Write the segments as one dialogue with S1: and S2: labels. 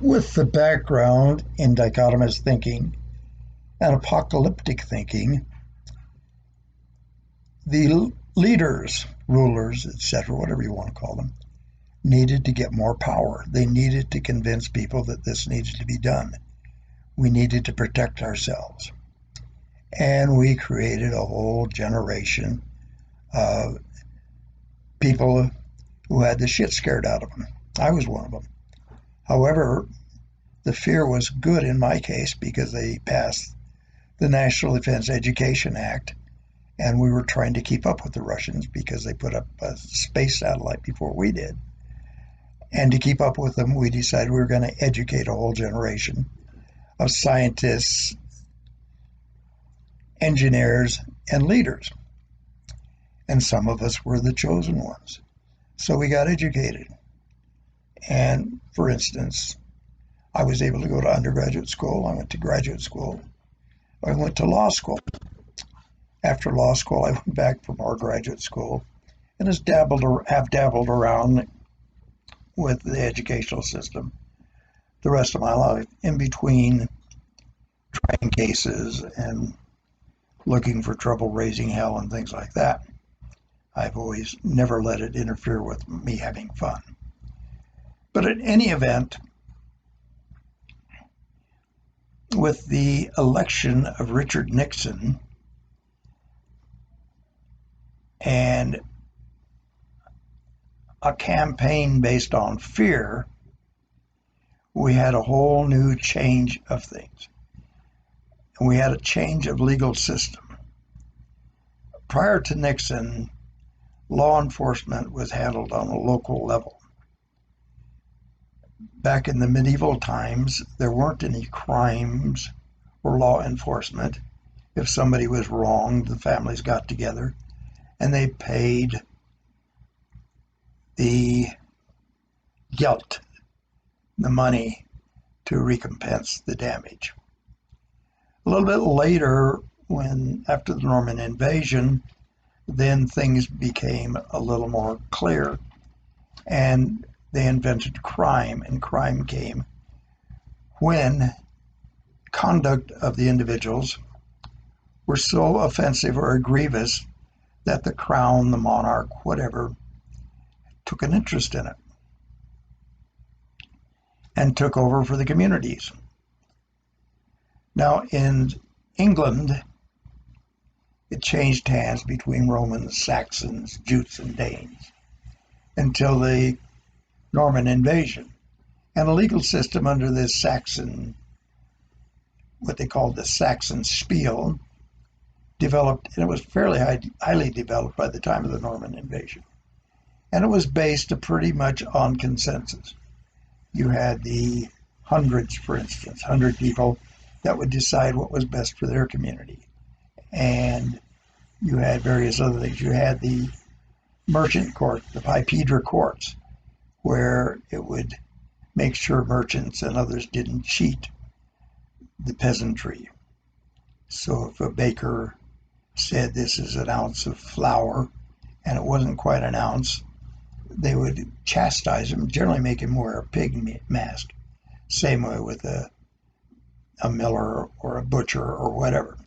S1: With the background in dichotomous thinking and apocalyptic thinking, the leaders, rulers, etc., whatever you want to call them, needed to get more power. They needed to convince people that this needed to be done. We needed to protect ourselves. And we created a whole generation of people who had the shit scared out of them. I was one of them. However, the fear was good in my case because they passed the National Defense Education Act, and we were trying to keep up with the Russians because they put up a space satellite before we did. And to keep up with them, we decided we were going to educate a whole generation of scientists, engineers, and leaders. And some of us were the chosen ones. So we got educated. And for instance, I was able to go to undergraduate school. I went to graduate school. I went to law school. After law school, I went back for more graduate school and have dabbled around with the educational system the rest of my life, in between trying cases and looking for trouble, raising hell, and things like that. I've always never let it interfere with me having fun. But in any event, with the election of Richard Nixon and a campaign based on fear, we had a whole new change of things. And we had a change of legal system. Prior to Nixon, law enforcement was handled on a local level. Back in the medieval times, there weren't any crimes or law enforcement. If somebody was wronged, the families got together and they paid the guilt, the money, to recompense the damage. A little bit later, after the Norman invasion, then things became a little more clear, and they invented crime, and crime came when conduct of the individuals were so offensive or grievous that the crown, the monarch, whatever, took an interest in it and took over for the communities. Now in England, it changed hands between Romans, Saxons, Jutes, and Danes until the Norman invasion. And a legal system under this Saxon, what they called the Saxon Spiel, developed, and it was fairly highly developed by the time of the Norman invasion. And it was based pretty much on consensus. You had the hundreds, for instance, 100 people that would decide what was best for their community. And you had various other things. You had the merchant court, the bipedra courts, where it would make sure merchants and others didn't cheat the peasantry. So if a baker said this is an ounce of flour and it wasn't quite an ounce, they would chastise him, generally make him wear a pig mask. Same way with a miller or a butcher or whatever.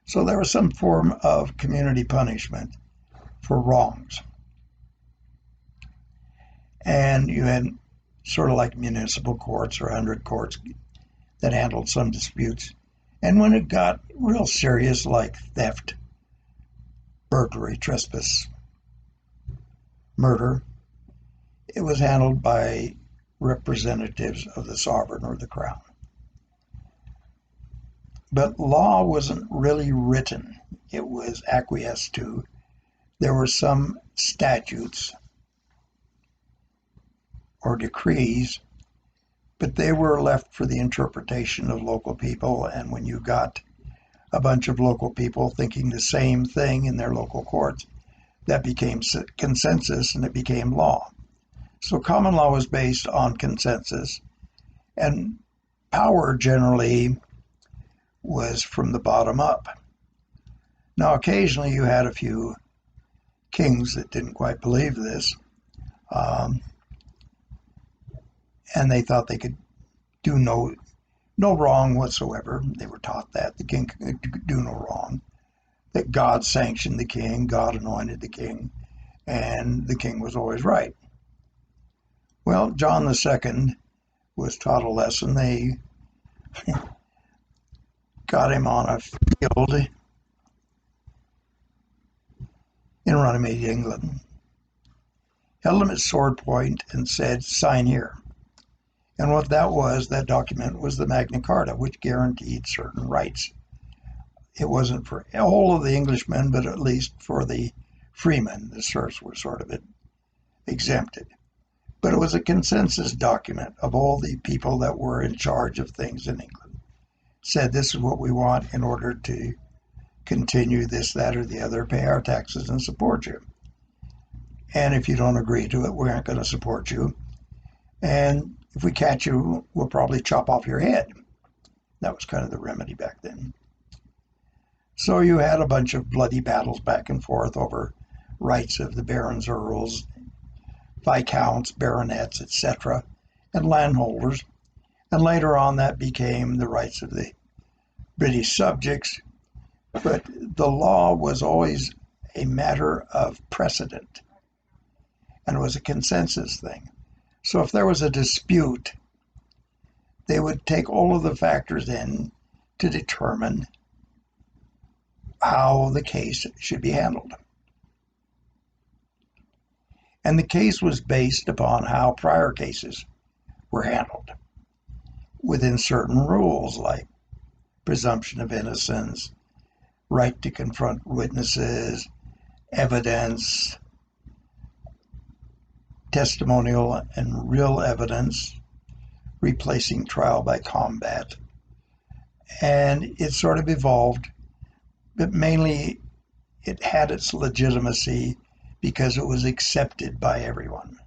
S1: So there was some form of community punishment for wrongs. And you had sort of like municipal courts or 100 courts that handled some disputes. And when it got real serious, like theft, burglary, trespass, murder, it was handled by representatives of the sovereign or the crown. But law wasn't really written. It was acquiesced to. There were some statutes or decrees, but they were left for the interpretation of local people. And when you got a bunch of local people thinking the same thing in their local courts, that became consensus and it became law. So common law was based on consensus, and power generally was from the bottom up. Now occasionally you had a few kings that didn't quite believe this, and they thought they could do no wrong whatsoever. They were taught that the king could do no wrong, that God sanctioned the king, God anointed the king, and the king was always right. Well, John II was taught a lesson. They got him on a field in Runnymede, England, held him at sword point and said, "Sign here." And what that document was the Magna Carta, which guaranteed certain rights. It wasn't for all of the Englishmen, but at least for the freemen. The serfs were sort of exempted. But it was a consensus document of all the people that were in charge of things in England. Said, this is what we want in order to continue this, that, or the other, pay our taxes and support you. And if you don't agree to it, we aren't going to support you. And if we catch you, we'll probably chop off your head. That was kind of the remedy back then. So you had a bunch of bloody battles back and forth over rights of the barons, earls, viscounts, baronets, etc., and landholders. And later on, that became the rights of the British subjects. But the law was always a matter of precedent, and it was a consensus thing. So if there was a dispute, they would take all of the factors in to determine how the case should be handled. And the case was based upon how prior cases were handled within certain rules like presumption of innocence, right to confront witnesses, evidence, testimonial and real evidence, replacing trial by combat. And it sort of evolved, but mainly it had its legitimacy because it was accepted by everyone.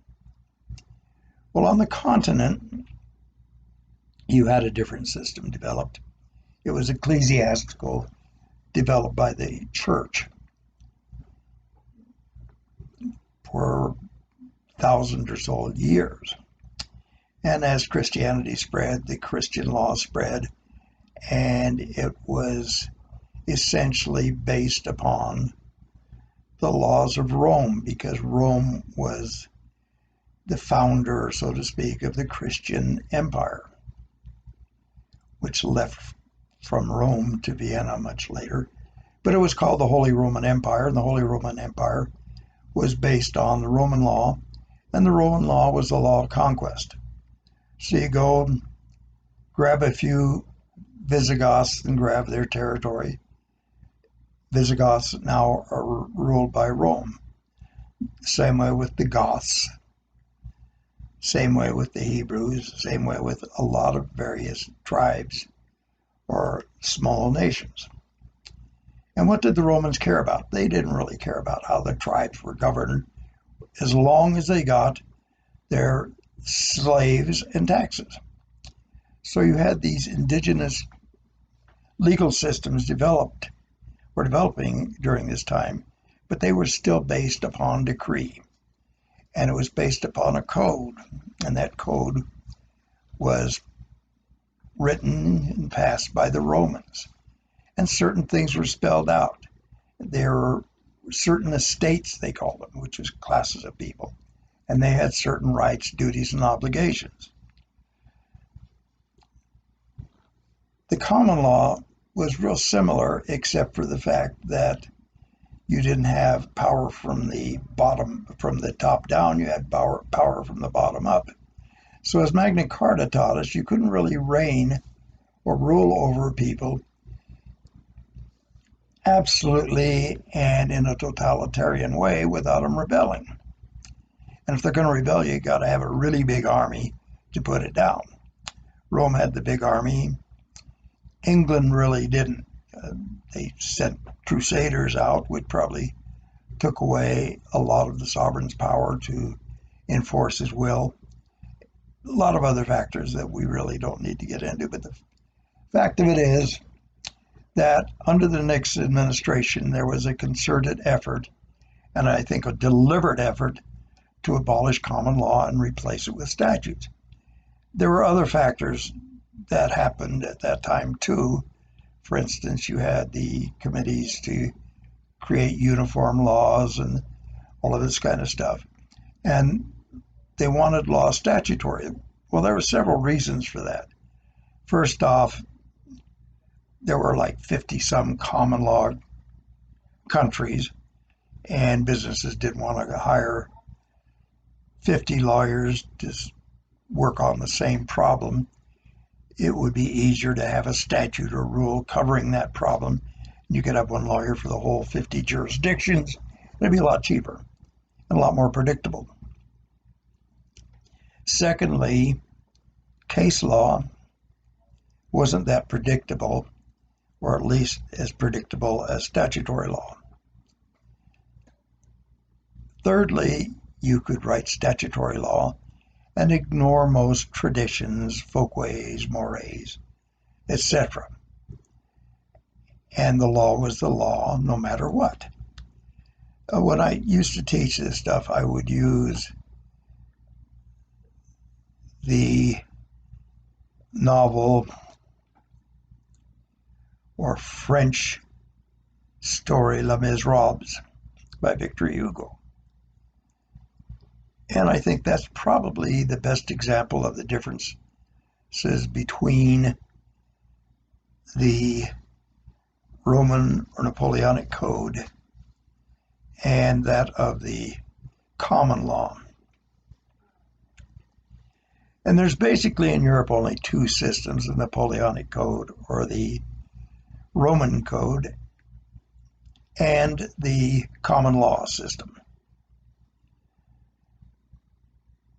S1: Well, on the continent, you had a different system developed. It was ecclesiastical, developed by the church for 1,000 or so years. And as Christianity spread, the Christian law spread, and it was essentially based upon the laws of Rome, because Rome was the founder, so to speak, of the Christian Empire, which left from Rome to Vienna much later. But it was called the Holy Roman Empire, and the Holy Roman Empire was based on the Roman law, and the Roman law was the law of conquest. So you go grab a few Visigoths and grab their territory. Visigoths now are ruled by Rome. Same way with the Goths. Same way with the Hebrews. Same way with a lot of various tribes or small nations. And what did the Romans care about? They didn't really care about how the tribes were governed as long as they got their slaves and taxes. So you had these indigenous legal systems developing during this time, but they were still based upon decree. And it was based upon a code, and that code was written and passed by the Romans. And certain things were spelled out. There were certain estates, they called them, which was classes of people, and they had certain rights, duties, and obligations. The common law was real similar, except for the fact that you didn't have power from the top down, you had power from the bottom up. So as Magna Carta taught us, you couldn't really reign or rule over people absolutely and in a totalitarian way without them rebelling. And if they're going to rebel, you got to have a really big army to put it down. Rome had the big army. England really didn't. They sent crusaders out, which probably took away a lot of the sovereign's power to enforce his will. A lot of other factors that we really don't need to get into, but the fact of it is that under the Nixon administration, there was a concerted effort, and I think a deliberate effort, to abolish common law and replace it with statutes. There were other factors that happened at that time too. For instance, you had the committees to create uniform laws and all of this kind of stuff. And they wanted law statutory. Well, there were several reasons for that. First off, there were like 50 some common law countries, and businesses didn't want to hire 50 lawyers to work on the same problem. It would be easier to have a statute or rule covering that problem. You could have one lawyer for the whole 50 jurisdictions. It'd be a lot cheaper and a lot more predictable. Secondly, case law wasn't that predictable, or at least as predictable as statutory law. Thirdly, you could write statutory law and ignore most traditions, folkways, mores, etc. And the law was the law no matter what. When I used to teach this stuff, I would use the novel or French story Les Miserables by Victor Hugo. And I think that's probably the best example of the differences between the Roman or Napoleonic Code and that of the common law. And there's basically in Europe only two systems, the Napoleonic Code or the Roman Code and the common law system.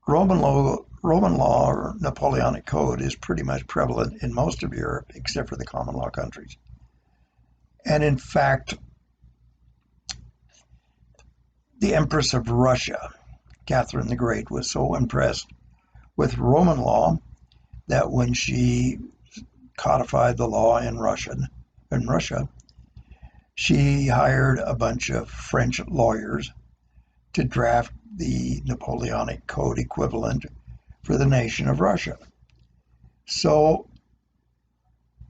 S1: Roman law or Napoleonic Code is pretty much prevalent in most of Europe except for the common law countries. And in fact, the Empress of Russia, Catherine the Great, was so impressed with Roman law that when she codified the law in Russia, she hired a bunch of French lawyers to draft the Napoleonic Code equivalent for the nation of Russia. So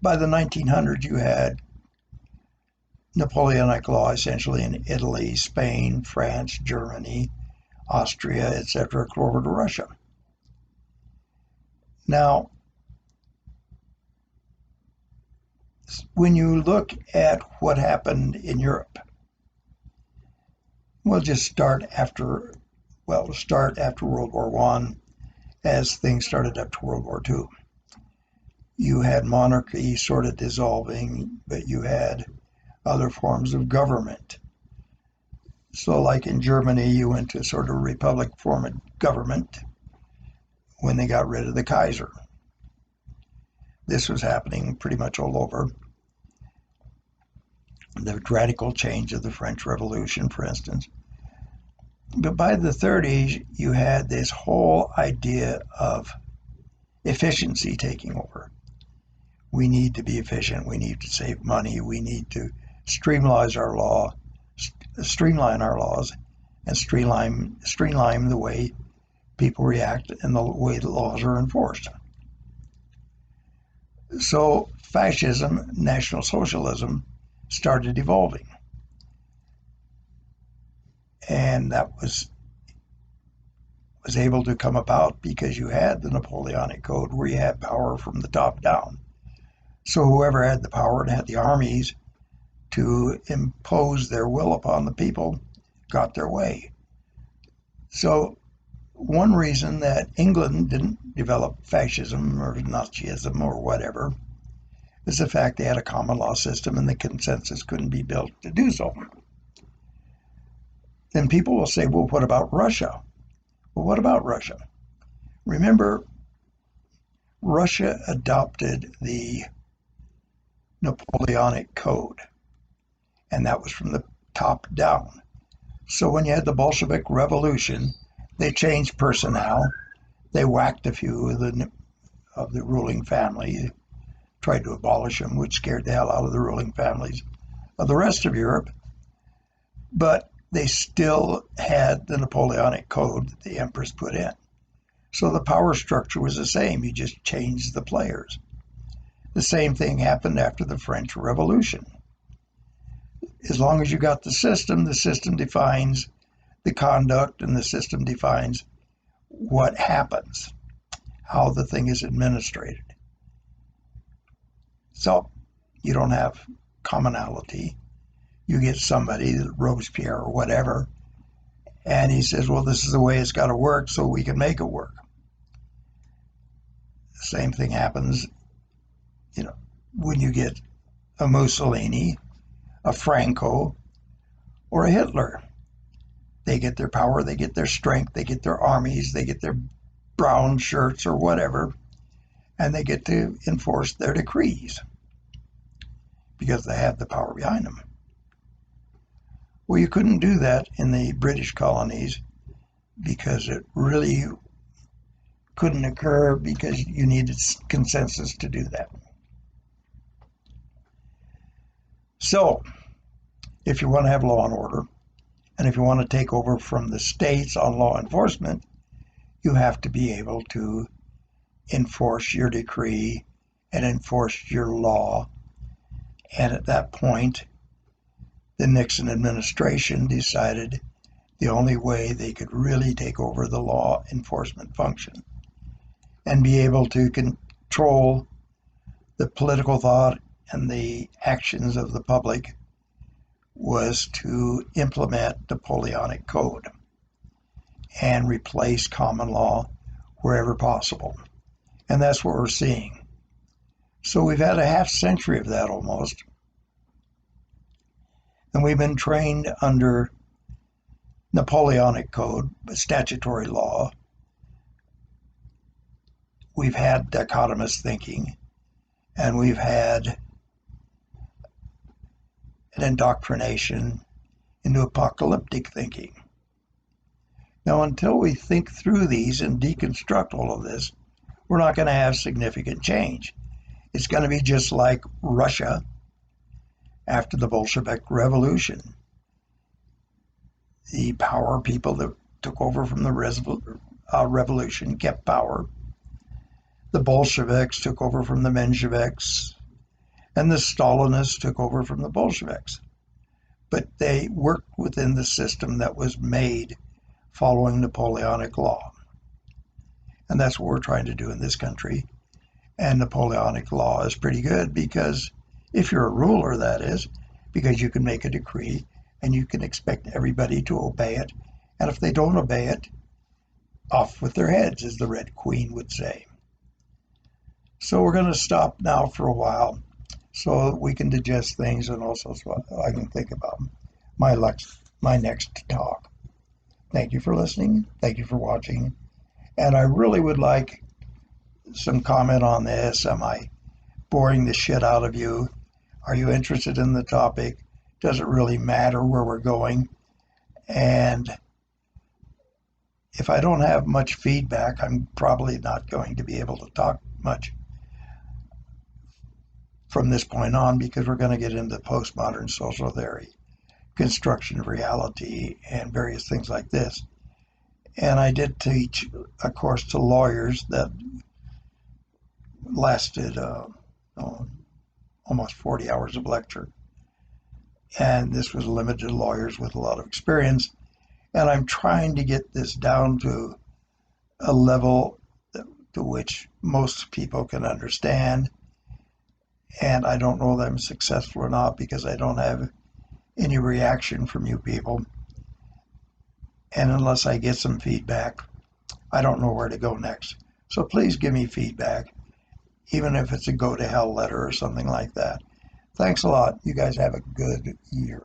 S1: by the 1900s, you had Napoleonic law essentially in Italy, Spain, France, Germany, Austria, etc., over to Russia. Now, when you look at what happened in Europe, we'll just start after World War I, as things started up to World War II. You had monarchy sort of dissolving, but you had other forms of government. So like in Germany, you went to sort of republic form of government when they got rid of the Kaiser. This was happening pretty much all over. The radical change of the French Revolution, for instance. But by the 30s, you had this whole idea of efficiency taking over. We need to be efficient. We need to save money. We need to streamline our laws, and streamline the way people react and the way the laws are enforced. So fascism, National Socialism, started evolving. And that was able to come about because you had the Napoleonic Code where you had power from the top down. So whoever had the power and had the armies to impose their will upon the people got their way. So one reason that England didn't develop fascism or Nazism or whatever is the fact they had a common law system and the consensus couldn't be built to do so. Then people will say, well, what about Russia? Well, what about Russia? Remember, Russia adopted the Napoleonic Code, and that was from the top down. So when you had the Bolshevik Revolution, they changed personnel. They whacked a few of the ruling family, tried to abolish them, which scared the hell out of the ruling families of the rest of Europe. But they still had the Napoleonic Code that the Empress put in. So the power structure was the same. You just changed the players. The same thing happened after the French Revolution. As long as you got the system defines the conduct, and the system defines what happens, how the thing is administered. So you don't have commonality. You get somebody, Robespierre or whatever, and he says, well, this is the way it's got to work, so we can make it work. The same thing happens, when you get a Mussolini, a Franco, or a Hitler. They get their power, they get their strength, they get their armies, they get their brown shirts or whatever, and they get to enforce their decrees because they have the power behind them. Well, you couldn't do that in the British colonies because it really couldn't occur because you needed consensus to do that. So, if you want to have law and order, and if you want to take over from the states on law enforcement, you have to be able to enforce your decree and enforce your law. And at that point, the Nixon administration decided the only way they could really take over the law enforcement function and be able to control the political thought and the actions of the public was to implement Napoleonic Code and replace common law wherever possible. And that's what we're seeing. So we've had a half century of that almost. And we've been trained under Napoleonic Code, statutory law. We've had dichotomous thinking, and we've had an indoctrination into apocalyptic thinking. Now, until we think through these and deconstruct all of this, we're not going to have significant change. It's going to be just like Russia after the Bolshevik Revolution. The power people that took over from the revolution kept power. The Bolsheviks took over from the Mensheviks, and the Stalinists took over from the Bolsheviks. But they worked within the system that was made following Napoleonic law. And that's what we're trying to do in this country. And Napoleonic law is pretty good because if you're a ruler, that is, because you can make a decree and you can expect everybody to obey it. And if they don't obey it, off with their heads, as the Red Queen would say. So we're going to stop now for a while so we can digest things and also so I can think about my next talk. Thank you for listening. Thank you for watching. And I really would like some comment on this. Am I boring the shit out of you? Are you interested in the topic? Does it really matter where we're going? And if I don't have much feedback, I'm probably not going to be able to talk much from this point on because we're going to get into postmodern social theory, construction of reality, and various things like this. And I did teach a course to lawyers that lasted almost 40 hours of lecture. And this was limited to lawyers with a lot of experience. And I'm trying to get this down to a level to which most people can understand. And I don't know that I'm successful or not because I don't have any reaction from you people. And unless I get some feedback, I don't know where to go next. So please give me feedback, even if it's a go to hell letter or something like that. Thanks a lot. You guys have a good year.